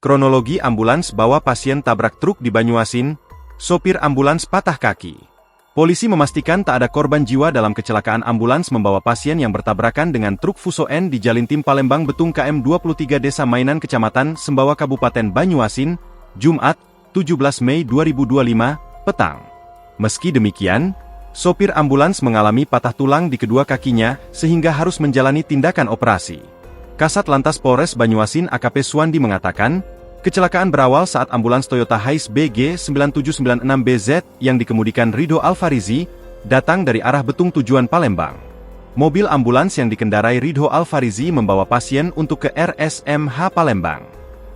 Kronologi ambulans bawa pasien tabrak truk di Banyuasin, sopir ambulans patah kaki. Polisi memastikan tak ada korban jiwa dalam kecelakaan ambulans membawa pasien yang bertabrakan dengan truk Fuso N di Jalintim Palembang Betung KM 23 Desa Mainan Kecamatan Sembawa Kabupaten Banyuasin, Jumat, 17 Mei 2025, petang. Meski demikian, sopir ambulans mengalami patah tulang di kedua kakinya sehingga harus menjalani tindakan operasi. Kasat Lantas Polres Banyuasin AKP Suwandi mengatakan, kecelakaan berawal saat ambulans Toyota Hiace BG 9796BZ yang dikemudikan Ridho Alfarizi, datang dari arah Betung tujuan Palembang. Mobil ambulans yang dikendarai Ridho Alfarizi membawa pasien untuk ke RSMH Palembang.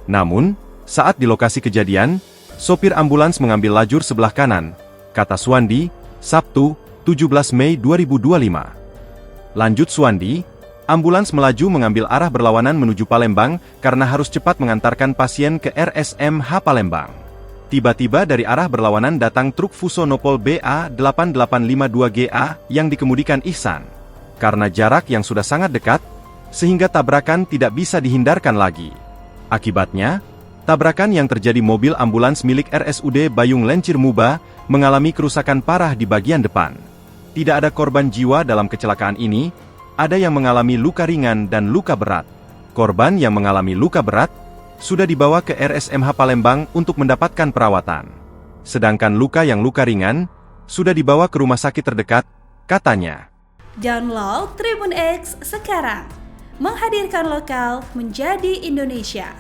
Namun, saat di lokasi kejadian, sopir ambulans mengambil lajur sebelah kanan, kata Suwandi, Sabtu, 17 Mei 2025. Lanjut Suwandi, ambulans melaju mengambil arah berlawanan menuju Palembang karena harus cepat mengantarkan pasien ke RSMH Palembang. Tiba-tiba dari arah berlawanan datang truk Fuso Nopol BA 8852GA yang dikemudikan Ihsan. Karena jarak yang sudah sangat dekat, sehingga tabrakan tidak bisa dihindarkan lagi. Akibatnya, tabrakan yang terjadi mobil ambulans milik RSUD Bayung Lencir Muba mengalami kerusakan parah di bagian depan. Tidak ada korban jiwa dalam kecelakaan ini. Ada yang mengalami luka ringan dan luka berat. Korban yang mengalami luka berat sudah dibawa ke RSMH Palembang untuk mendapatkan perawatan. Sedangkan luka ringan sudah dibawa ke rumah sakit terdekat, katanya. Download Tribun X sekarang, menghadirkan lokal menjadi Indonesia.